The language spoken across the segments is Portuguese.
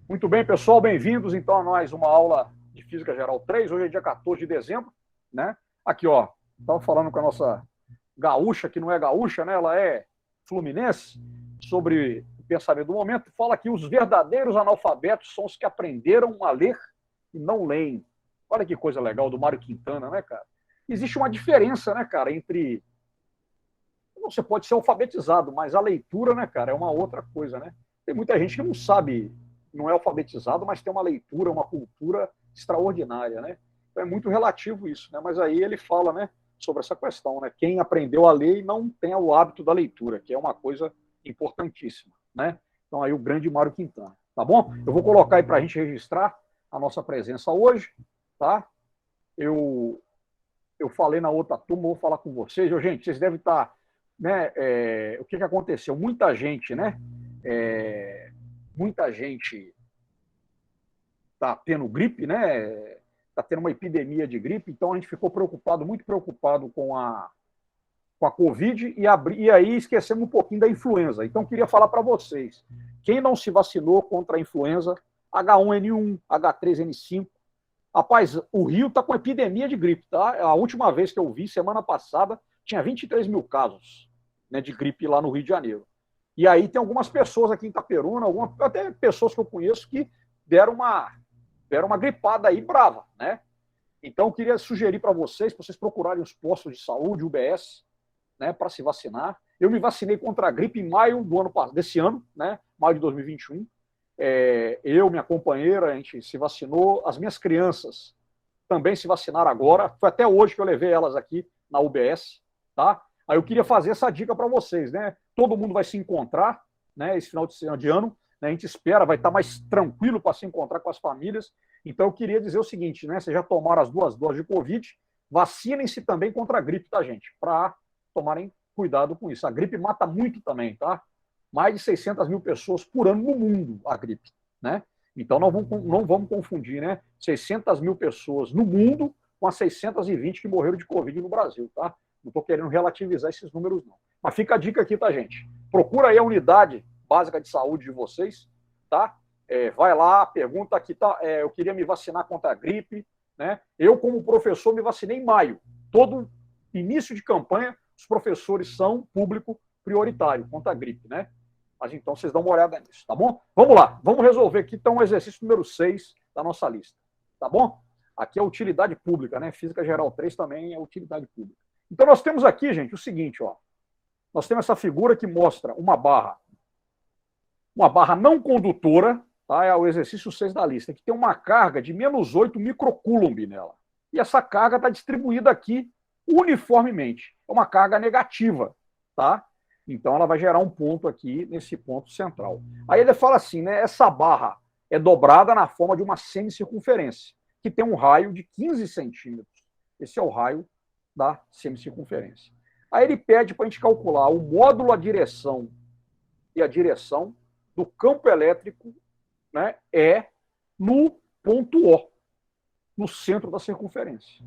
Muito bem, pessoal, bem-vindos então a mais uma aula de Física Geral 3. Hoje é dia 14 de dezembro, né? Aqui, ó, estava falando com a nossa gaúcha, que não é gaúcha, né? Ela é fluminense, sobre o pensamento do momento. Fala que os verdadeiros analfabetos são os que aprenderam a ler e não leem. Olha que coisa legal do Mário Quintana, né, cara? Existe uma diferença, né, cara, entre você pode ser alfabetizado, mas a leitura, né, cara, é uma outra coisa, né? Tem muita gente que não sabe, não é alfabetizado, mas tem uma leitura, uma cultura extraordinária, né? Então é muito relativo isso, né? Mas aí ele fala, né, sobre essa questão, né? Quem aprendeu a ler e não tem o hábito da leitura, que é uma coisa importantíssima, né? Então aí o grande Mário Quintana, tá bom? Eu vou colocar aí para a gente registrar a nossa presença hoje, tá? Eu eu falei na outra turma, vou falar com vocês. Gente, vocês devem estar, né? O que aconteceu? Muita gente, né? Muita gente está tendo gripe, né? Está tendo uma epidemia de gripe, então a gente ficou preocupado, muito preocupado com a Covid e aí esquecemos um pouquinho da influenza. Então, queria falar para vocês: quem não se vacinou contra a influenza H1N1, H3N5, rapaz, o Rio está com epidemia de gripe, tá? A última vez que eu vi, semana passada, tinha 23 mil casos, né, de gripe lá no Rio de Janeiro. E aí tem algumas pessoas aqui em Itaperuna, até pessoas que eu conheço que deram uma gripada aí brava, né? Então, eu queria sugerir para vocês procurarem os postos de saúde, UBS, né, para se vacinar. Eu me vacinei contra a gripe em maio desse ano, né, maio de 2021. Eu, minha companheira, a gente se vacinou. As minhas crianças também se vacinaram agora. Foi até hoje que eu levei elas aqui na UBS, tá? Aí eu queria fazer essa dica para vocês, né? Todo mundo vai se encontrar, né? Esse final de ano, né? A gente espera, vai estar mais tranquilo para se encontrar com as famílias. Então eu queria dizer o seguinte, né? Vocês já tomaram as 2 doses de Covid, vacinem-se também contra a gripe, tá, gente? Para tomarem cuidado com isso. A gripe mata muito também, tá? Mais de 600 mil pessoas por ano no mundo, a gripe, né? Então não vamos confundir, né? 600 mil pessoas no mundo com as 620 que morreram de Covid no Brasil, tá? Não estou querendo relativizar esses números, não. Mas fica a dica aqui, tá, gente? Procura aí a unidade básica de saúde de vocês, tá? Vai lá, pergunta aqui, tá? Eu queria me vacinar contra a gripe, né? Eu, como professor, me vacinei em maio. Todo início de campanha, os professores são público prioritário contra a gripe, né? Mas então vocês dão uma olhada nisso, tá bom? Vamos lá, vamos resolver aqui então o exercício número 6 da nossa lista, tá bom? Aqui é utilidade pública, né? Física Geral 3 também é utilidade pública. Então nós temos aqui, gente, o seguinte, ó. Nós temos essa figura que mostra uma barra não condutora, tá? É o exercício 6 da lista, que tem uma carga de -8 microcoulomb nela. E essa carga está distribuída aqui uniformemente. É uma carga negativa, tá? Então ela vai gerar um ponto aqui nesse ponto central. Aí ele fala assim, né? Essa barra é dobrada na forma de uma semicircunferência, que tem um raio de 15 centímetros. Esse é o raio da semicircunferência. Aí ele pede para a gente calcular o módulo, a direção e a direção do campo elétrico, né, no ponto O, no centro da circunferência.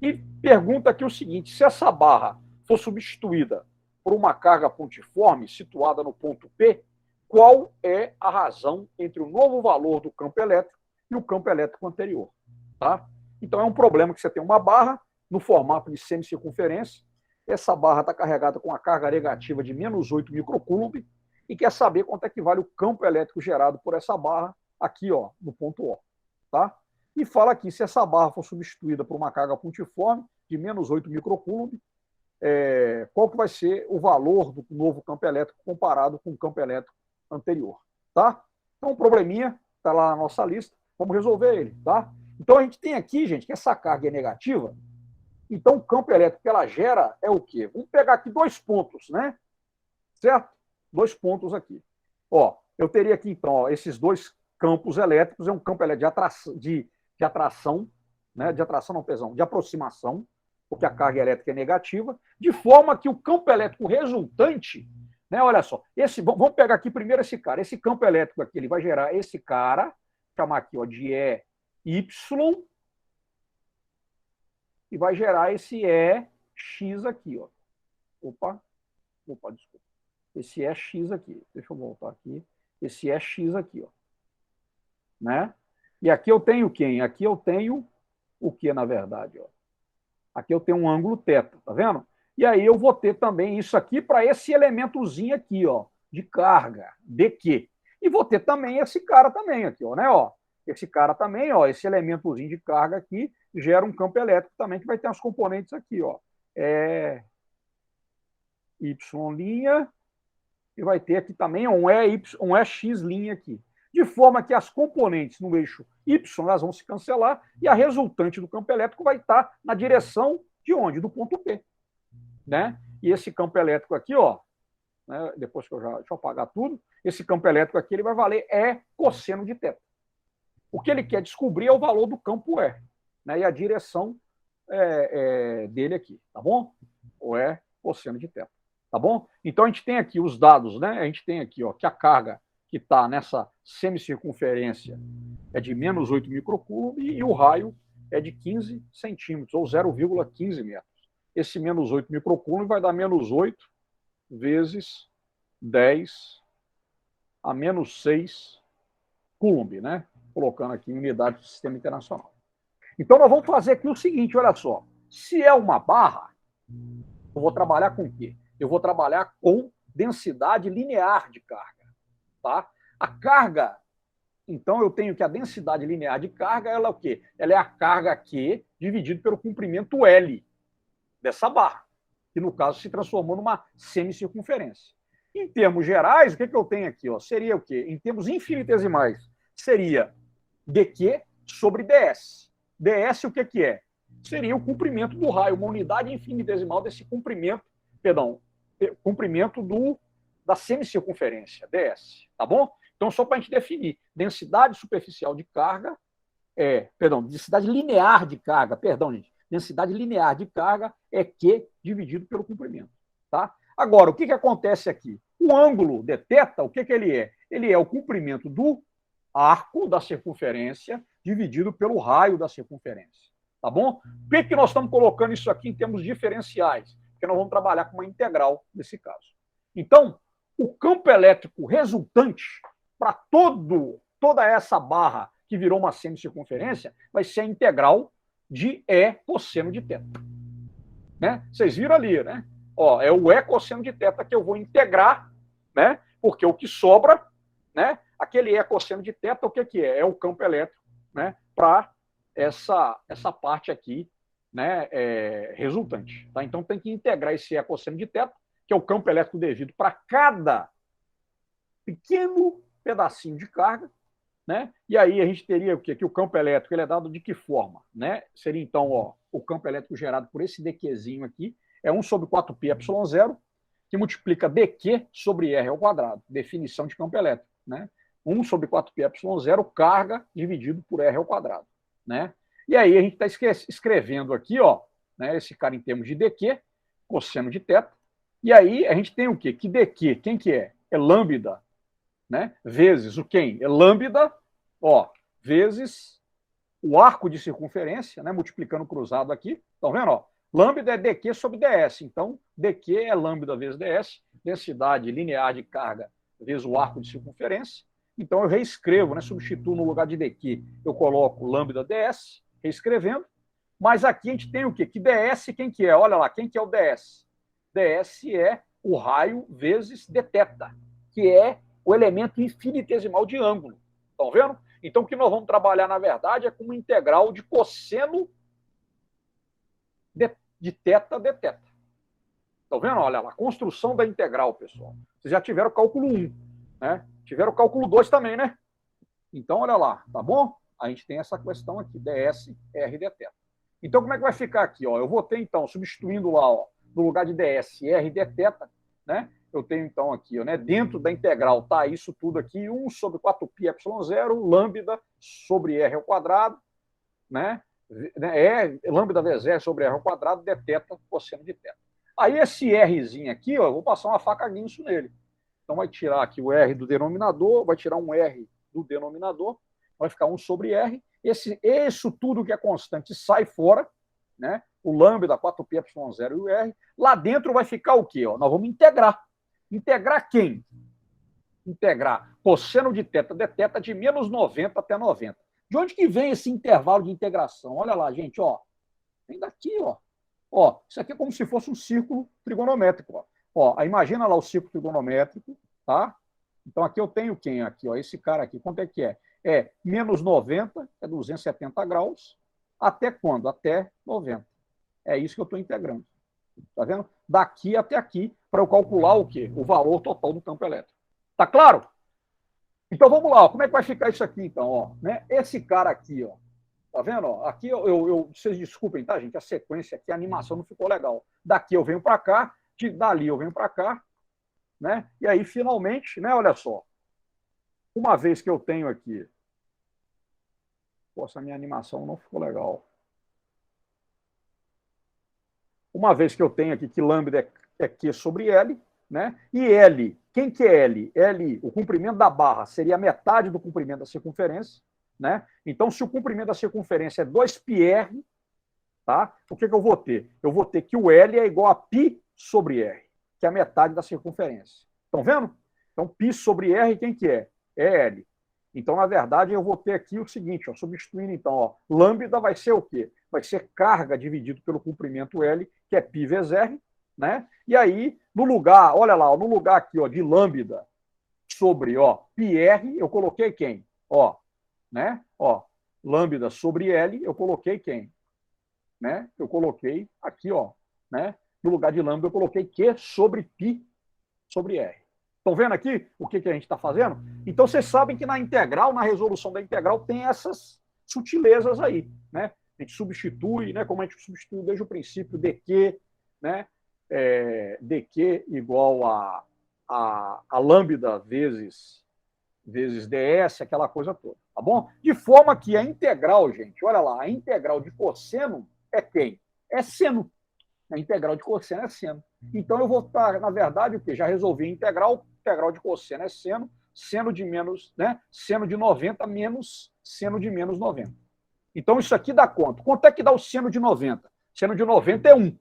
E pergunta aqui o seguinte: se essa barra for substituída por uma carga pontiforme situada no ponto P, qual é a razão entre o novo valor do campo elétrico e o campo elétrico anterior? Tá? Então é um problema que você tem uma barra no formato de semicircunferência, essa barra está carregada com uma carga negativa de -8 microcoulomb e quer saber quanto é que vale o campo elétrico gerado por essa barra aqui, ó, no ponto O. Tá? E fala aqui, se essa barra for substituída por uma carga pontiforme de -8 microcoulomb, qual que vai ser o valor do novo campo elétrico comparado com o campo elétrico anterior. Tá? Então, um probleminha, está lá na nossa lista, vamos resolver ele. Tá? Então, a gente tem aqui, gente, que essa carga é negativa, então o campo elétrico que ela gera é o quê? Vamos pegar aqui 2 pontos, né? Certo? 2 pontos aqui. Ó, eu teria aqui, então, ó, esses 2 campos elétricos, é um campo elétrico de atração, né? De atração, não, perdão, de aproximação, porque a carga elétrica é negativa, de forma que o campo elétrico resultante, né? Olha só, vamos pegar aqui primeiro esse cara. Esse campo elétrico aqui, ele vai gerar esse cara, chamar aqui, ó, de EY, e vai gerar esse EX aqui, ó. Opa, desculpa. Esse EX aqui. Deixa eu voltar aqui. Esse EX aqui, ó. né? E aqui eu tenho quem? Aqui eu tenho o que, na verdade? Ó? Aqui eu tenho um ângulo θ, tá vendo? E aí eu vou ter também isso aqui para esse elementozinho aqui, ó, de carga, dQ. E vou ter também esse cara também aqui, ó, né? Ó, esse cara também, ó, esse elementozinho de carga aqui gera um campo elétrico também que vai ter as componentes aqui, ó. Y' e vai ter aqui também um EX' aqui. De forma que as componentes no eixo Y elas vão se cancelar e a resultante do campo elétrico vai estar na direção de onde? Do ponto P. Né? E esse campo elétrico aqui, ó, né, depois que deixa eu apagar tudo, esse campo elétrico aqui ele vai valer E cosseno de θ. O que ele quer descobrir é o valor do campo E, né, e a direção dele aqui, tá bom? O E cosseno de θ. Tá bom? Então a gente tem aqui os dados, né? A gente tem aqui, ó, que a carga que está nessa semicircunferência é de menos 8 microcoulomb e o raio é de 15 centímetros, ou 0,15 metros. Esse menos 8 microcoulomb vai dar menos 8 vezes 10 a menos 6 coulomb, né? Colocando aqui em unidade do sistema internacional. Então nós vamos fazer aqui o seguinte, olha só. Se é uma barra, eu vou trabalhar com o quê? Eu vou trabalhar com densidade linear de carga. Tá? A carga, então eu tenho que a densidade linear de carga, ela é o quê? Ela é a carga Q dividido pelo comprimento L dessa barra, que no caso se transformou numa semicircunferência. Em termos gerais, o que eu tenho aqui? Ó? Seria o quê? Em termos infinitesimais, seria dQ sobre ds. ds o que é? Seria o comprimento do raio, uma unidade infinitesimal desse comprimento, comprimento da semicircunferência, ds, tá bom? Então, só para a gente definir, densidade superficial de carga densidade linear de carga, densidade linear de carga é Q dividido pelo comprimento, tá? Agora, o que acontece aqui? O ângulo de θ, o que ele é? Ele é o comprimento do arco da circunferência dividido pelo raio da circunferência, tá bom? Por que nós estamos colocando isso aqui em termos diferenciais? Porque nós vamos trabalhar com uma integral nesse caso. Então, o campo elétrico resultante para toda essa barra que virou uma semicircunferência vai ser a integral de E cosseno de θ. Né? Vocês viram ali, né? Ó, é o E cosseno de θ que eu vou integrar, né? Porque o que sobra, né? Aquele E cosseno de θ, o que é? É o campo elétrico, né? Para essa parte aqui, né? Resultante. Tá? Então tem que integrar esse E cosseno de θ, que é o campo elétrico devido para cada pequeno pedacinho de carga, né? E aí a gente teria o quê? Que o campo elétrico ele é dado de que forma? Né? Seria então, ó, o campo elétrico gerado por esse dQzinho aqui é 1 sobre 4πε0, que multiplica dQ sobre R ao quadrado, definição de campo elétrico. Né? 1 sobre 4πε0 carga dividido por R ao quadrado. Né? E aí a gente está escrevendo aqui, ó, né, esse cara em termos de dQ, cosseno de θ, e aí a gente tem o quê? Que dQ, quem que é? É lambda, né? Vezes o quem? É lambda, ó, vezes o arco de circunferência, né? Multiplicando cruzado aqui. Estão vendo? Ó? Lambda é dQ sobre ds. Então, dQ é lambda vezes ds, densidade linear de carga vezes o arco de circunferência. Então, eu reescrevo, né? Substituo no lugar de dQ, eu coloco lambda ds, reescrevendo. Mas aqui a gente tem o quê? Que ds, quem que é? Olha lá, quem que é o ds? ds é o raio vezes dθ, que é o elemento infinitesimal de ângulo. Estão vendo? Então, o que nós vamos trabalhar, na verdade, é com uma integral de cosseno de θ dθ. Estão vendo? Olha lá, a construção da integral, pessoal. Vocês já tiveram o cálculo 1, né? Tiveram o cálculo 2 também, né? Então, olha lá, tá bom? A gente tem essa questão aqui, ds, r dθ. Então, como é que vai ficar aqui? Ó? Eu vou ter, então, substituindo lá, ó, no lugar de ds, r dθ, né? Eu tenho, então, aqui, ó, né, dentro da integral, tá isso tudo aqui, 1 sobre 4πε0, lambda sobre r ao quadrado, né? Lambda vezes r sobre r ao quadrado, dθ, cosseno de θ. Aí esse rzinho aqui, ó, eu vou passar uma faca guincho nele. Então vai tirar aqui o r do denominador, vai tirar um r do denominador, vai ficar 1 sobre r. Isso tudo que é constante sai fora, né? O lambda, 4πε0 e o r. Lá dentro vai ficar o quê? Ó? Nós vamos integrar. Integrar quem? integrar cosseno de θ de menos 90 até 90. De onde que vem esse intervalo de integração? Olha lá, gente, ó. Vem daqui, ó. Ó, isso aqui é como se fosse um círculo trigonométrico, ó. Ó, imagina lá o círculo trigonométrico, tá? Então aqui eu tenho quem aqui, ó, esse cara aqui, quanto é que é? É menos 90, é 270 graus, até quando? Até 90. É isso que eu estou integrando. Tá vendo? Daqui até aqui, para eu calcular o quê? O valor total do campo elétrico. Tá claro? Então vamos lá, ó. Como é que vai ficar isso aqui, então? Ó, né? Esse cara aqui, ó. Tá vendo? Ó? Aqui vocês desculpem, tá, gente? A sequência aqui, a animação não ficou legal. Daqui eu venho para cá, dali eu venho para cá, né? E aí, finalmente, né? Olha só. Uma vez que eu tenho aqui. Pô, essa minha animação não ficou legal. Uma vez que eu tenho aqui que lambda é Q sobre L, né? E L, quem que é L? L, o comprimento da barra seria a metade do comprimento da circunferência, né? Então, se o comprimento da circunferência é 2πr, tá? O que eu vou ter? Eu vou ter que o L é igual a π sobre r, que é a metade da circunferência. Estão vendo? Então, π sobre r, quem que é? É L. Então, na verdade, eu vou ter aqui o seguinte, ó, substituindo, então, ó, lambda vai ser o quê? Vai ser carga dividido pelo comprimento L, que é π vezes r, né? E aí, no lugar, olha lá, no lugar aqui, ó, de lambda sobre, ó, πr, eu coloquei quem? Ó, né? Ó, lambda sobre L, eu coloquei quem? Né? Eu coloquei aqui, ó, né? No lugar de lambda, eu coloquei Q sobre π sobre r. Estão vendo aqui o que a gente está fazendo? Então, vocês sabem que na integral, na resolução da integral, tem essas sutilezas aí, né? A gente substitui, né? Como a gente substitui desde o princípio, dq, né? dq igual a lambda vezes ds, aquela coisa toda, tá bom? De forma que a integral, gente, olha lá, a integral de cosseno é quem? É seno. A integral de cosseno é seno. Então, eu vou estar, na verdade, o que? Já resolvi a integral de cosseno é seno, seno de menos, né? Seno de 90 menos seno de menos 90. Então, isso aqui dá quanto? Quanto é que dá o seno de 90? Seno de 90 é 1.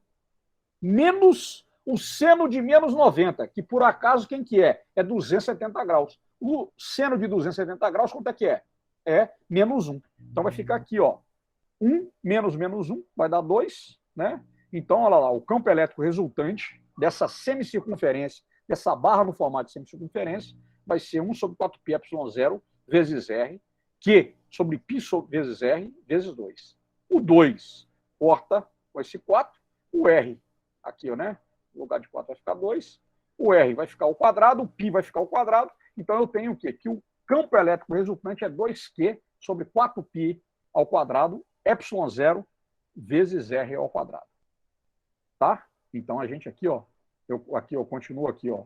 Menos o seno de menos 90, que por acaso quem que é? É 270 graus. O seno de 270 graus, quanto é que é? É menos 1. Então, vai ficar aqui, ó. 1 menos menos 1 vai dar 2, né? Então, olha lá, o campo elétrico resultante dessa semicircunferência, dessa barra no formato de semicircunferência, vai ser 1 sobre 4πε0 vezes R, Q sobre π vezes R, vezes 2. O 2 corta, vai ser 4. O R, aqui, né? No lugar de 4 vai ficar 2. O R vai ficar ao quadrado, o π vai ficar ao quadrado. Então, eu tenho o quê? Que o campo elétrico resultante é 2Q sobre 4π ao quadrado, ε0 vezes R ao quadrado. Tá? Então, a gente aqui, ó, eu continuo aqui, ó,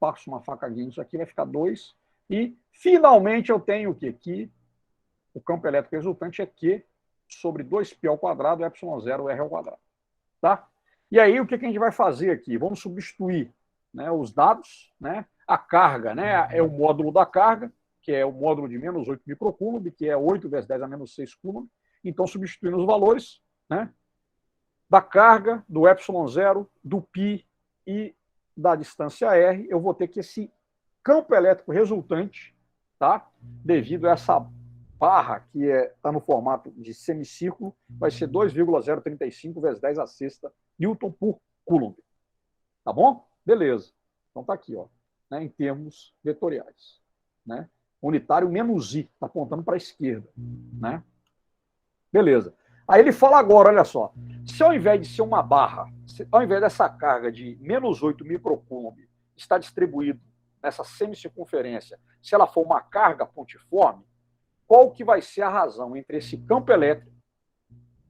passo uma facadinha nisso aqui, vai ficar 2. E, finalmente, eu tenho o quê? Que o campo elétrico resultante é Q sobre 2π ao quadrado, ε0 R ao quadrado. Tá? E aí, o que a gente vai fazer aqui? Vamos substituir, né, os dados, né? A carga, né, é o módulo da carga, que é o módulo de menos 8 microcoulomb, que é 8 vezes 10 a menos 6 coulomb. Então, substituindo os valores, né, da carga, do ε0, do π e da distância r, eu vou ter que esse campo elétrico resultante, tá, devido a essa barra que está no formato de semicírculo, vai ser 2,035 vezes 10 a sexta Newton por Coulomb. Tá bom? Beleza. Então tá aqui, ó, né, em termos vetoriais, né? Unitário menos i, está apontando para a esquerda, né? Beleza. Aí ele fala agora, olha só, se ao invés de ser uma barra, ao invés dessa carga de menos 8 microcoulomb está distribuído nessa semicircunferência, se ela for uma carga pontiforme, qual que vai ser a razão entre esse campo elétrico,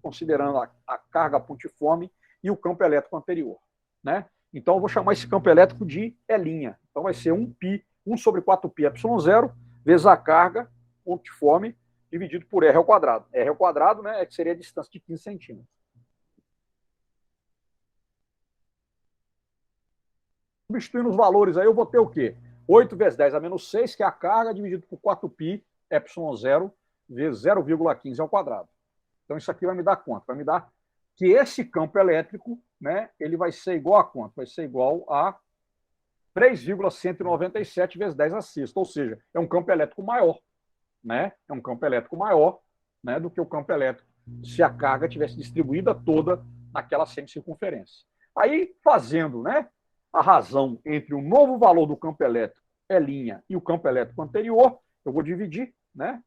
considerando a carga pontiforme, e o campo elétrico anterior, né? Então, eu vou chamar esse campo elétrico de E'. Então, vai ser 1π, 1 sobre 4πε0, vezes a carga pontiforme, dividido por R ao quadrado. R ao quadrado, né, que seria a distância de 15 centímetros. Substituindo os valores aí, eu vou ter o quê? 8 vezes 10 a menos 6, que é a carga, dividido por 4πε0, vezes 0,15 ao quadrado. Então, isso aqui vai me dar quanto? Vai me dar que esse campo elétrico, né, ele vai ser igual a quanto? Vai ser igual a 3,197 vezes 10 a sexta, ou seja, é um campo elétrico maior, né? É um campo elétrico maior, né, do que o campo elétrico se a carga tivesse distribuída toda naquela semicircunferência. Aí, fazendo, né, a razão entre o novo valor do campo elétrico E' e o campo elétrico anterior, eu vou dividir, né?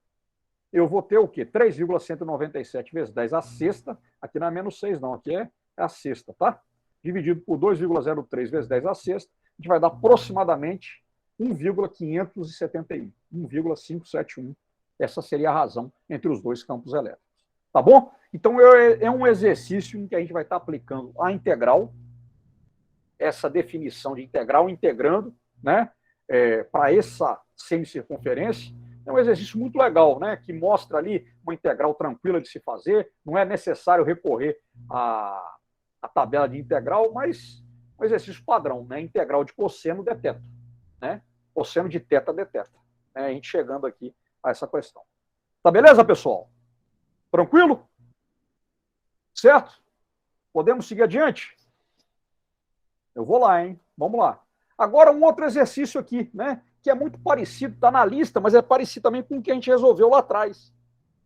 Eu vou ter o quê? 3,197 vezes 10 a sexta, aqui não é menos 6 não, aqui é a sexta, tá? Dividido por 2,03 vezes 10 a sexta, a gente vai dar aproximadamente 1,571, 1,571. Essa seria a razão entre os dois campos elétricos. Tá bom? Então, é um exercício em que a gente vai estar aplicando a integral, essa definição de integral, integrando, né, para essa semicircunferência. É um exercício muito legal, né, que mostra ali uma integral tranquila de se fazer, não é necessário recorrer à tabela de integral, mas um exercício padrão, né, integral de cosseno de teta, né, cosseno de teta de teta. Né, a gente chegando aqui a essa questão. Tá beleza, pessoal? Tranquilo? Certo? Podemos seguir adiante? Eu vou lá, hein? Vamos lá. Agora, um outro exercício aqui, né? Que é muito parecido, está na lista, mas é parecido também com o que a gente resolveu lá atrás.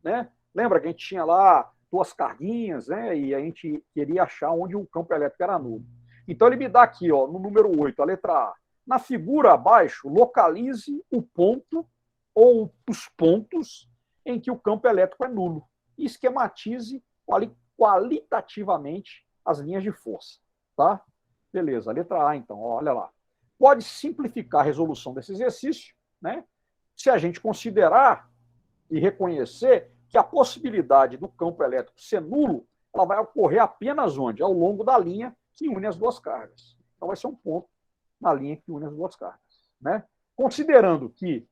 Né? Lembra que a gente tinha lá duas carguinhas, né? E a gente queria achar onde o campo elétrico era nulo. Então, ele me dá aqui, ó, no número 8, a letra A. Na figura abaixo, localize o ponto ou os pontos em que o campo elétrico é nulo e esquematize qualitativamente as linhas de força. Tá? Beleza, letra A, então, olha lá. Pode simplificar a resolução desse exercício, né? Se a gente considerar e reconhecer que a possibilidade do campo elétrico ser nulo, ela vai ocorrer apenas onde? Ao longo da linha que une as duas cargas. Então, vai ser um ponto na linha que une as duas cargas. Né? Considerando que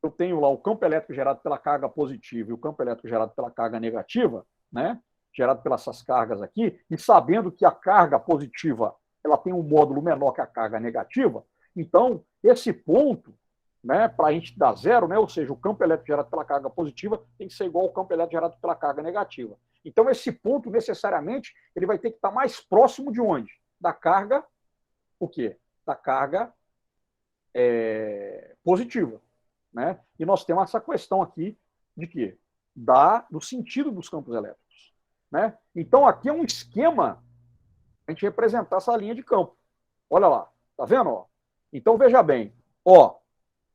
eu tenho lá o campo elétrico gerado pela carga positiva e o campo elétrico gerado pela carga negativa, né? Gerado pelas essas cargas aqui, e sabendo que a carga positiva ela tem um módulo menor que a carga negativa, então esse ponto, né, para a gente dar zero, né, ou seja, o campo elétrico gerado pela carga positiva tem que ser igual ao campo elétrico gerado pela carga negativa. Então esse ponto, necessariamente, ele vai ter que estar mais próximo de onde? Da carga, o quê? Da carga positiva. Né? E nós temos essa questão aqui de quê? Do sentido dos campos elétricos. Né? Então, aqui é um esquema a gente representar essa linha de campo. Olha lá, tá vendo? Ó? Então, veja bem, ó,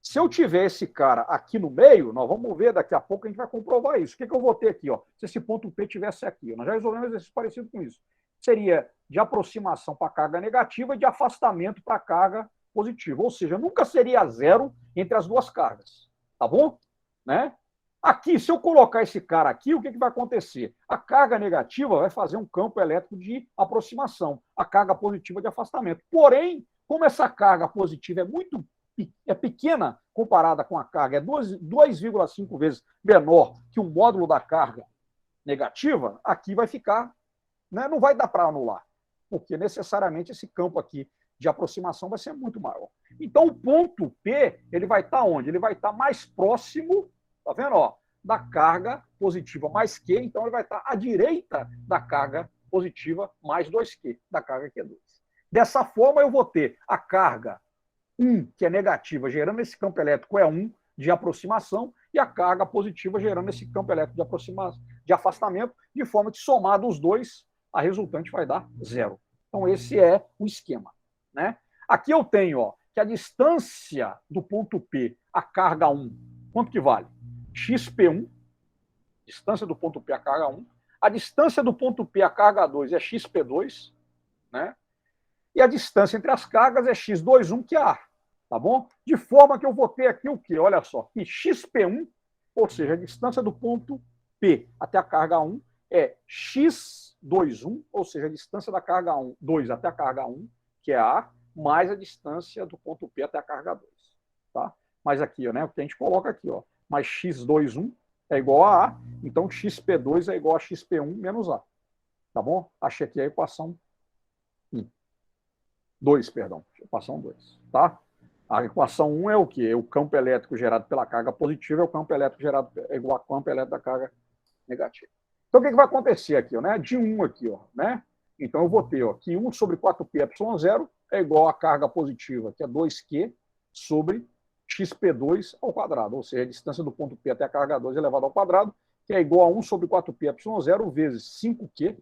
se eu tiver esse cara aqui no meio, nós vamos ver daqui a pouco, a gente vai comprovar isso. O que eu vou ter aqui? Ó? Se esse ponto P tivesse aqui, nós já resolvemos um exercício parecido com isso. Seria de aproximação para a carga negativa e de afastamento para a carga positiva. Ou seja, nunca seria zero entre as duas cargas. Tá bom? Né? Aqui, se eu colocar esse cara aqui, o que vai acontecer? A carga negativa vai fazer um campo elétrico de aproximação, a carga positiva de afastamento. Porém, como essa carga positiva é pequena comparada com a carga, é 2,5 vezes menor que o módulo da carga negativa, aqui vai ficar, né, não vai dar para anular, porque necessariamente esse campo aqui de aproximação vai ser muito maior. Então, o ponto P, ele vai estar onde? Ele vai estar mais próximo, tá vendo? Ó, da carga positiva mais Q, então ele vai estar à direita da carga positiva mais 2Q, da carga Q2. Dessa forma, eu vou ter a carga 1, que é negativa, gerando esse campo elétrico E1 de aproximação, e a carga positiva gerando esse campo elétrico de aproximação, de afastamento, de forma que, somado os dois, a resultante vai dar zero. Então, esse é o esquema. Né? Aqui eu tenho, ó, que a distância do ponto P, a carga 1, quanto que vale? XP1, distância do ponto P a carga 1. A distância do ponto P a carga 2 é XP2, né? E a distância entre as cargas é X21, que é A. Tá bom? De forma que eu vou ter aqui o quê? Olha só, que XP1, ou seja, a distância do ponto P até a carga 1 é X21, ou seja, a distância da carga 2 até a carga 1, que é A, mais a distância do ponto P até a carga 2. Tá? Mas aqui, né, o que a gente coloca aqui, ó, mais X21 é igual a A, então XP2 é igual a XP1 menos A. Tá bom? Achei aqui a equação 1. 2, perdão. Equação 2. Tá? A equação 1 é o quê? É o campo elétrico gerado pela carga positiva, é o campo elétrico gerado é igual ao campo elétrico da carga negativa. Então, o que vai acontecer aqui? Ó, né? De 1 aqui, ó, né? Então, eu vou ter ó, que 1 sobre 4πε0 é igual a carga positiva, que é 2Q, sobre xp2 ao quadrado, ou seja, a distância do ponto P até a carga 2 elevado ao quadrado, que é igual a 1 sobre 4πε0 vezes 5Q,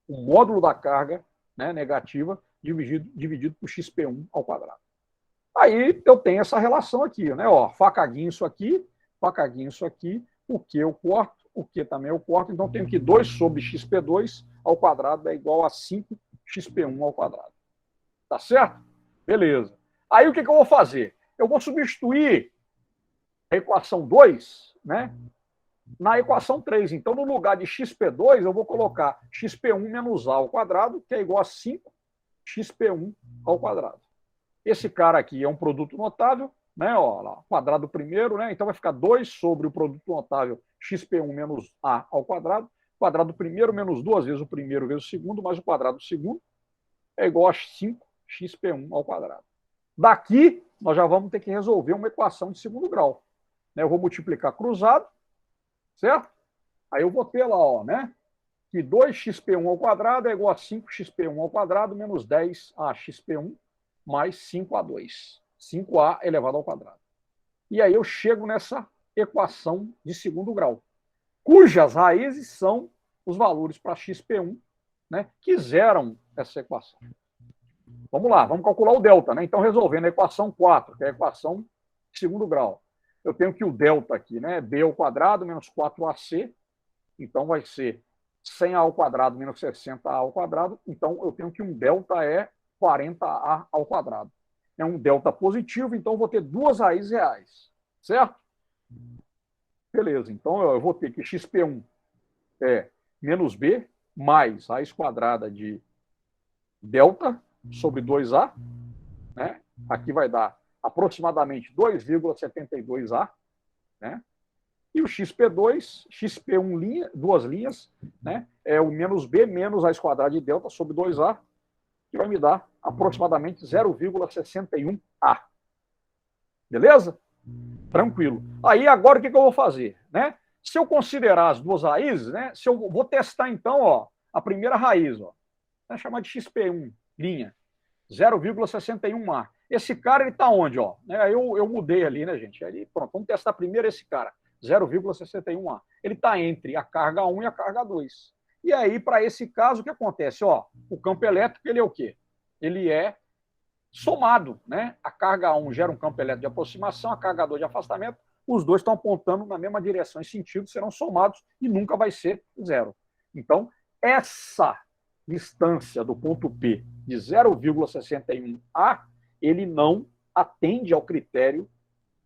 o módulo da carga, né, negativa, dividido por xp1 ao quadrado. Aí eu tenho essa relação aqui, né? Ó, facadinho isso aqui, o Q eu corto, o Q também eu corto, então eu tenho que 2 sobre xp2 ao quadrado é igual a 5xp1 ao quadrado. Tá certo? Beleza. Aí o que eu vou fazer? Eu vou substituir a equação 2, né, na equação 3. Então, no lugar de xp2, eu vou colocar xp1 menos a ao quadrado, que é igual a 5xp1 ao quadrado. Esse cara aqui é um produto notável, né? Ó, lá, quadrado primeiro, né? Então vai ficar 2 sobre o produto notável xp1 menos a ao quadrado primeiro menos 2 vezes o primeiro vezes o segundo, mais o quadrado do segundo, é igual a 5xp1 ao quadrado. Daqui, nós já vamos ter que resolver uma equação de segundo grau. Né? Eu vou multiplicar cruzado, certo? Aí eu vou ter lá, ó, né? Que 2xp1 ao quadrado é igual a 5xp1 ao quadrado menos 10axp1 mais 5a2. 5a elevado ao quadrado. E aí eu chego nessa equação de segundo grau, cujas raízes são os valores para xp1, né, que zeram essa equação. Vamos lá, vamos calcular o delta, né? Então, resolvendo a equação 4, que é a equação de segundo grau, eu tenho que o delta aqui, né, b ao quadrado menos 4ac, então vai ser 100a ao quadrado menos 60a ao quadrado, então eu tenho que um delta é 40a ao quadrado. É um delta positivo, então eu vou ter duas raízes reais, certo? Beleza, então eu vou ter que xp1 é menos b mais raiz quadrada de delta sobre 2a, né? Aqui vai dar aproximadamente 2,72a, né? E o xp2, xp1 linha, duas linhas, né? É o menos b menos raiz quadrada de delta sobre 2a, que vai me dar aproximadamente 0,61a. Beleza? Tranquilo. Aí agora o que eu vou fazer, né? Se eu considerar as duas raízes, né? Se eu vou testar então, ó, a primeira raiz, ó, vamos chamar de xp1 linha, 0,61a. Esse cara ele está onde, ó? Eu mudei ali, né, gente? Aí, pronto, vamos testar primeiro esse cara, 0,61a. Ele está entre a carga 1 e a carga 2. E aí, para esse caso, o que acontece? Ó, o campo elétrico ele é o quê? Ele é somado, né? A carga 1 gera um campo elétrico de aproximação, a carga 2 de afastamento, os dois estão apontando na mesma direção e sentido, serão somados e nunca vai ser zero. Então, essa distância do ponto P de 0,61a, ele não atende ao critério,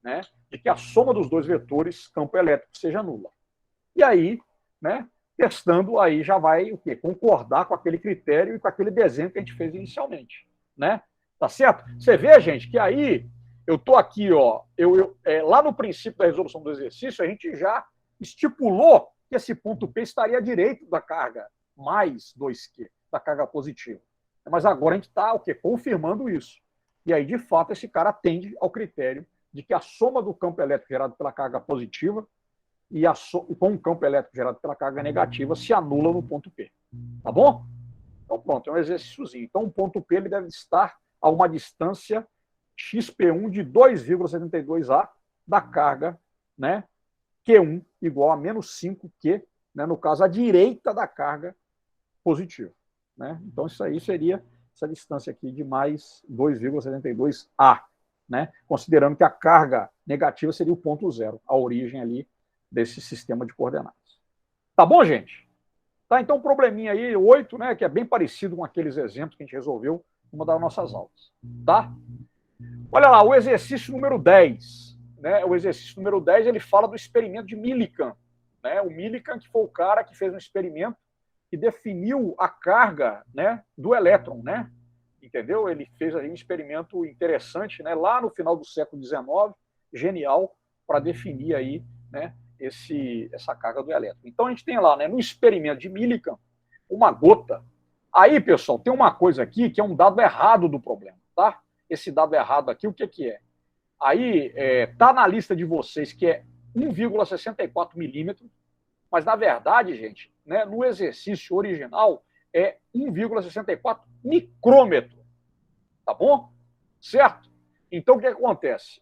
né, de que a soma dos dois vetores campo elétrico seja nula. E aí, né, testando, aí já vai o quê? Concordar com aquele critério e com aquele desenho que a gente fez inicialmente, né? Tá certo? Você vê, gente, que aí eu estou aqui, ó, lá no princípio da resolução do exercício, a gente já estipulou que esse ponto P estaria à direita da carga mais 2Q, da carga positiva. Mas agora a gente está o quê? Confirmando isso. E aí, de fato, esse cara atende ao critério de que a soma do campo elétrico gerado pela carga positiva e com o campo elétrico gerado pela carga negativa se anula no ponto P. Tá bom? Então, pronto, é um exercíciozinho. Então, o ponto P ele deve estar a uma distância xp1 de 2,72a da carga, né, Q1 igual a menos 5Q, né, no caso, à direita da carga positiva. Né? Então, isso aí seria essa distância aqui de mais 2,72a, né, considerando que a carga negativa seria o ponto zero, a origem ali desse sistema de coordenadas. Tá bom, gente? Tá, então, um probleminha aí, 8, né, que é bem parecido com aqueles exemplos que a gente resolveu numa das nossas aulas. Tá? Olha lá, o exercício número 10. Né, o exercício número 10, ele fala do experimento de Millikan. Né, o Millikan, que foi o cara que fez um experimento que definiu a carga, né, do elétron. Né? Entendeu? Ele fez aí um experimento interessante, né, lá no final do século XIX, genial, para definir aí, né, essa carga do elétron. Então, a gente tem lá, né, no experimento de Millikan, uma gota. Aí, pessoal, tem uma coisa aqui que é um dado errado do problema, tá? Esse dado errado aqui, o que é? Aí, tá na lista de vocês que é 1,64 milímetros, mas, na verdade, gente, né, no exercício original é 1,64 micrômetro. tá bom? Certo? Então, o que acontece?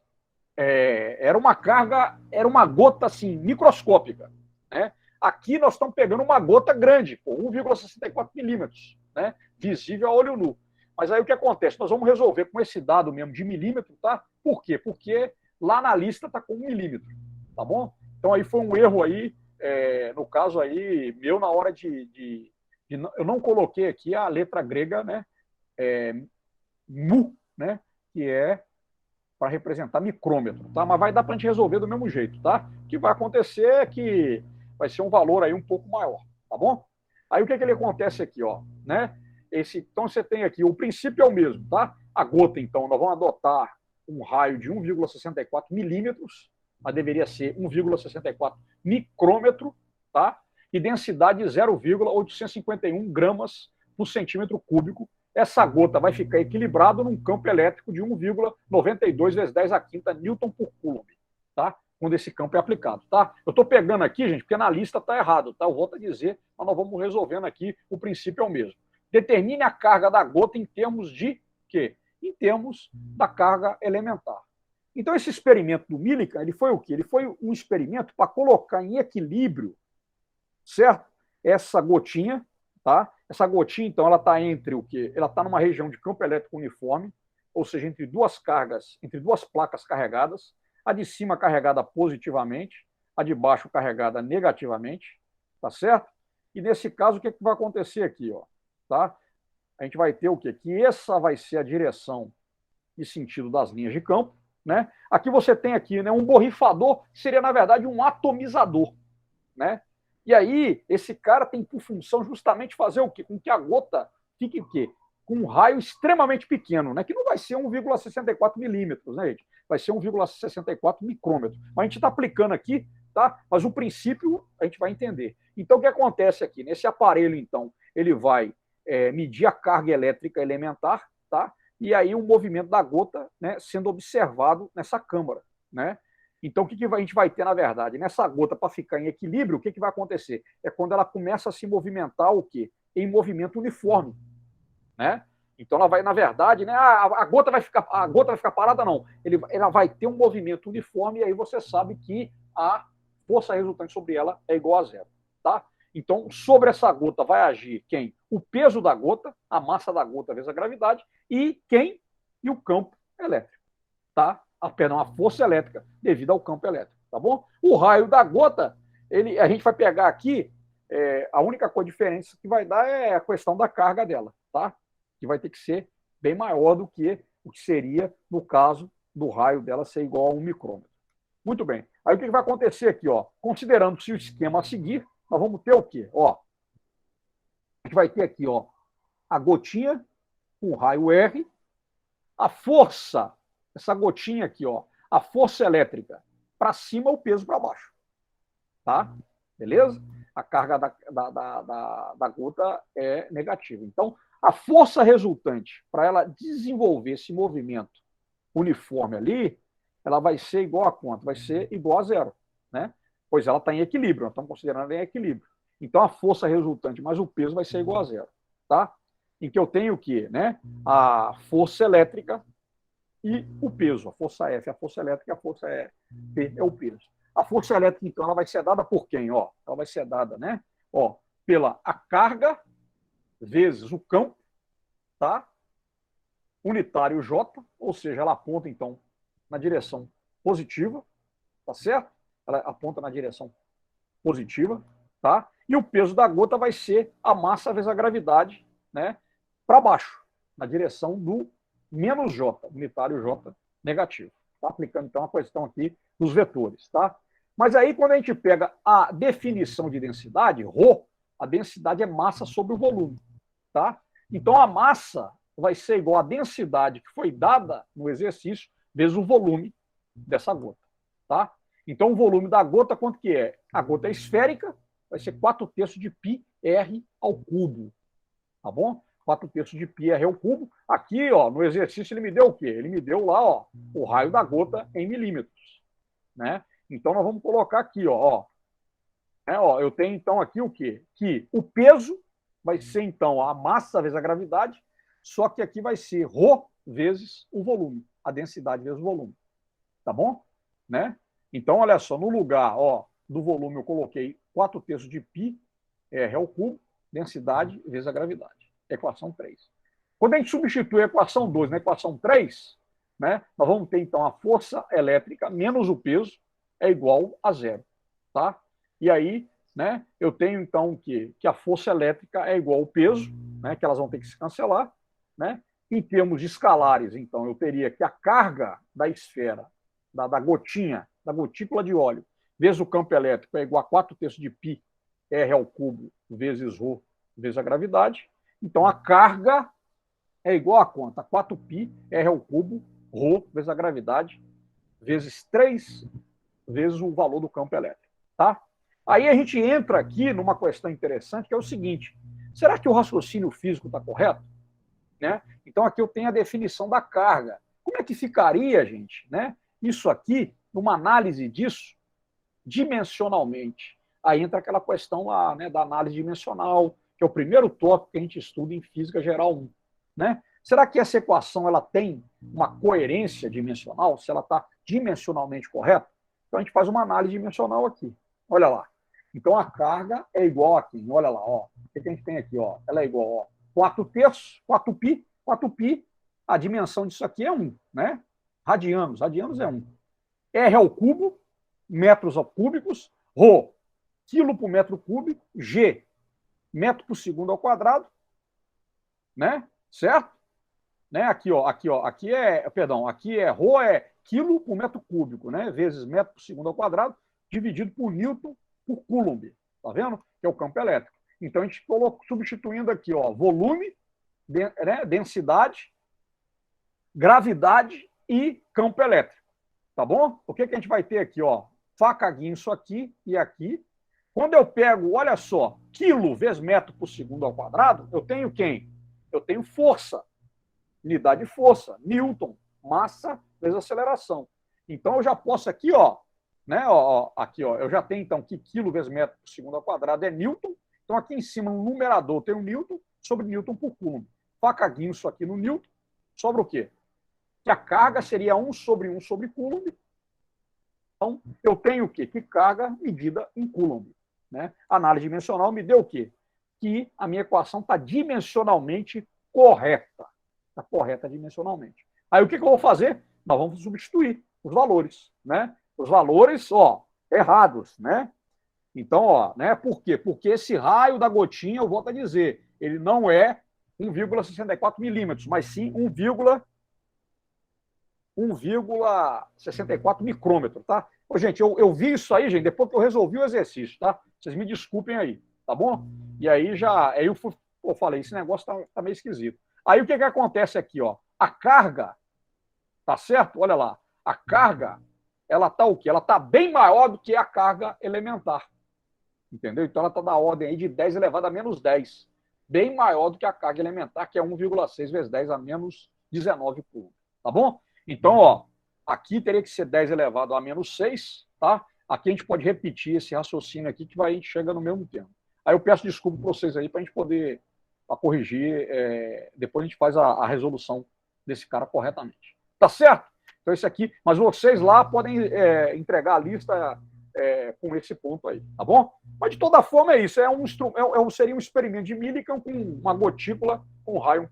Era uma carga, era uma gota assim, microscópica, né? Aqui nós estamos pegando uma gota grande, 1,64 milímetros, né? Visível a olho nu. Mas aí o que acontece? Nós vamos resolver com esse dado mesmo de milímetro, tá? Por quê? Porque lá na lista está com 1 milímetro, tá bom? Então aí foi um erro aí, no caso aí, meu, na hora eu não coloquei aqui a letra grega, né? Mu, né? Que é para representar micrômetro, tá? Mas vai dar para a gente resolver do mesmo jeito, tá? O que vai acontecer é que vai ser um valor aí um pouco maior, tá bom? Aí o que ele acontece aqui, ó, né? Então você tem aqui, o princípio é o mesmo, tá? A gota, então, nós vamos adotar um raio de 1,64 milímetros, mas deveria ser 1,64 micrômetro, tá? E densidade 0,851 gramas por centímetro cúbico. Essa gota vai ficar equilibrada num campo elétrico de 1,92 vezes 10 a quinta Newton por Coulomb, tá? Quando esse campo é aplicado, tá? Eu estou pegando aqui, gente, porque na lista está errado, tá? Eu volto a dizer, mas nós vamos resolvendo aqui, o princípio é o mesmo. Determine a carga da gota em termos de quê? Em termos da carga elementar. Então, esse experimento do Millikan, ele foi o quê? Ele foi um experimento para colocar em equilíbrio, certo? Essa gotinha, tá? Essa gotinha, então, ela está entre o quê? Ela está numa região de campo elétrico uniforme, ou seja, entre duas cargas, entre duas placas carregadas, a de cima carregada positivamente, a de baixo carregada negativamente, tá certo? E nesse caso, o que vai acontecer aqui, ó? Tá? A gente vai ter o quê? Que essa vai ser a direção e sentido das linhas de campo, né? Aqui você tem aqui, né, um borrifador, seria na verdade um atomizador, né? E aí esse cara tem por função justamente fazer o quê? Com que a gota fique o quê? Com um raio extremamente pequeno, né? Que não vai ser 1,64 milímetros, né, gente? Vai ser 1,64 micrômetros. Mas a gente está aplicando aqui, tá? Mas o princípio a gente vai entender. Então o que acontece aqui? Nesse aparelho, então, ele vai medir a carga elétrica elementar, tá? E aí o movimento da gota, né, sendo observado nessa câmara, né? Então, o que a gente vai ter, na verdade? Nessa gota, para ficar em equilíbrio, o que vai acontecer? É quando ela começa a se movimentar o quê? Em movimento uniforme, né? Então, ela vai, na verdade, né, a gota vai ficar parada, não. Ela vai ter um movimento uniforme e aí você sabe que a força resultante sobre ela é igual a zero, tá? Então, sobre essa gota vai agir quem? O peso da gota, a massa da gota vezes a gravidade, e quem? E o campo elétrico, tá? Perdão, a força elétrica devido ao campo elétrico, tá bom? O raio da gota, a gente vai pegar aqui, a única coisa diferente que vai dar é a questão da carga dela, tá? Que vai ter que ser bem maior do que o que seria no caso do raio dela ser igual a 1 micrômetro. Muito bem. Aí o que vai acontecer aqui, ó? Considerando-se o esquema a seguir, nós vamos ter o quê? Ó, a gente vai ter aqui, ó, a gotinha com raio R, a força, essa gotinha aqui, ó, a força elétrica para cima, o peso para baixo, tá? Beleza? A carga da gota é negativa. Então, a força resultante para ela desenvolver esse movimento uniforme ali, ela vai ser igual a quanto? Vai ser igual a zero, né? Pois ela está em equilíbrio, nós estamos considerando em equilíbrio. Então, a força resultante mais o peso vai ser igual a zero, tá? Em que eu tenho o quê? Né? A força elétrica e o peso, a força F, a força elétrica, a força P é o peso. A força elétrica, então, ela vai ser dada por quem? Ó, ela vai ser dada, né? Ó, pela a carga vezes o campo, tá? Unitário J, ou seja, ela aponta, então, na direção positiva, tá certo? Ela aponta na direção positiva, tá? E o peso da gota vai ser a massa vezes a gravidade, né? Para baixo, na direção do menos J, unitário J negativo. Tá aplicando, então, a questão aqui dos vetores, tá? Mas aí, quando a gente pega a definição de densidade, ρ, a densidade é massa sobre o volume, tá? Então, a massa vai ser igual à densidade que foi dada no exercício vezes o volume dessa gota, tá? Então, o volume da gota, quanto que é? A gota é esférica, vai ser 4/3 de πr ao cubo, tá bom? 4/3 de πr ao cubo. Aqui, ó, no exercício, ele me deu o quê? Ele me deu lá, ó, o raio da gota em milímetros, né? Então, nós vamos colocar aqui, ó, eu tenho, então, aqui o quê? Que o peso vai ser, então, a massa vezes a gravidade, só que aqui vai ser ρ vezes o volume, a densidade vezes o volume. Tá bom? Né? Então, olha só, no lugar do volume eu coloquei 4/3 de π, R ao cubo, densidade vezes a gravidade. Equação 3. Quando a gente substitui a equação 2 na equação 3, né, nós vamos ter, então, a força elétrica menos o peso é igual a zero. Tá? E aí, né, eu tenho, então, que a força elétrica é igual ao peso, né, que elas vão ter que se cancelar. Né? Em termos de escalares, então, eu teria que a carga da esfera, da gotinha, da gotícula de óleo, vezes o campo elétrico é igual a 4/3 de π, R ao cubo, vezes ρ, vezes a gravidade. Então, a carga é igual a quanto? A 4π, R ao cubo, ρ, vezes a gravidade, vezes 3, vezes o valor do campo elétrico. Tá? Aí a gente entra aqui numa questão interessante, que é o seguinte: será que o raciocínio físico está correto? Né? Então, aqui eu tenho a definição da carga. Como é que ficaria, gente, né, isso aqui, numa análise disso, dimensionalmente? Aí entra aquela questão lá, né, da análise dimensional, que é o primeiro tópico que a gente estuda em Física Geral 1. Né? Será que essa equação ela tem uma coerência dimensional? Se ela está dimensionalmente correta? Então, a gente faz uma análise dimensional aqui. Olha lá. Então, a carga é igual aqui. Olha lá. Ó. O que a gente tem aqui? Ó? Ela é igual a 4/3, 4π, 4π, a dimensão disso aqui é 1, né? Radianos é 1. R ao cubo, metros cúbicos, ρ, quilo por metro cúbico, G, metro por segundo ao quadrado, né? Certo? Né? Aqui é, perdão, aqui é ρ é quilo por metro cúbico, né? Vezes metro por segundo ao quadrado, dividido por Newton por Coulomb. Tá vendo? Que é o campo elétrico. Então, a gente colocou, substituindo aqui, volume, né, densidade, gravidade e campo elétrico. Tá bom? O que a gente vai ter aqui? Faca guincho aqui e aqui. Quando eu pego, olha só, quilo vezes metro por segundo ao quadrado, eu tenho quem? Eu tenho força. Unidade de força. Newton. Massa vezes aceleração. Então, eu já posso aqui, aqui, eu já tenho, então, que quilo vezes metro por segundo ao quadrado é Newton. Então, aqui em cima, no numerador, tem o Newton sobre Newton por Coulomb. Faca guincho aqui no Newton, sobra o quê? Que a carga seria 1 sobre Coulomb. Então, eu tenho o quê? Que carga medida em Coulomb. Né? A análise dimensional me deu o quê? Que a minha equação está dimensionalmente correta. Está correta dimensionalmente. Aí, o que eu vou fazer? Nós vamos substituir os valores. Né? Os valores, errados, né? Então, né, por quê? Porque esse raio da gotinha, eu volto a dizer, ele não é 1,64 milímetros, mas sim 1,64 micrômetro, tá? Ô, gente, eu vi isso aí, gente, depois que eu resolvi o exercício, tá? Vocês me desculpem aí, tá bom? E aí eu falei, esse negócio tá meio esquisito. Aí o que acontece aqui, A carga, tá certo? Olha lá, a carga, ela tá o quê? Ela tá bem maior do que a carga elementar. Entendeu? Então ela está da ordem aí de 10 elevado a menos 10. Bem maior do que a carga elementar, que é 1,6 vezes 10 a menos 19 coulomb. Tá bom? Então, aqui teria que ser 10 elevado a menos 6, tá? Aqui a gente pode repetir esse raciocínio aqui, que a gente chega no mesmo tempo. Aí eu peço desculpa para vocês aí, para a gente poder corrigir, depois a gente faz a resolução desse cara corretamente. Tá certo? Então, esse aqui, mas vocês lá podem entregar a lista com esse ponto aí, tá bom? Mas de toda forma é isso, seria um experimento de Millikan com uma gotícula com raio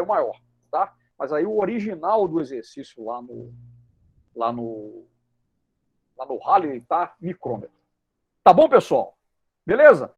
maior, tá? Mas aí o original do exercício lá no Halley tá micrômetro. Tá bom, pessoal? Beleza?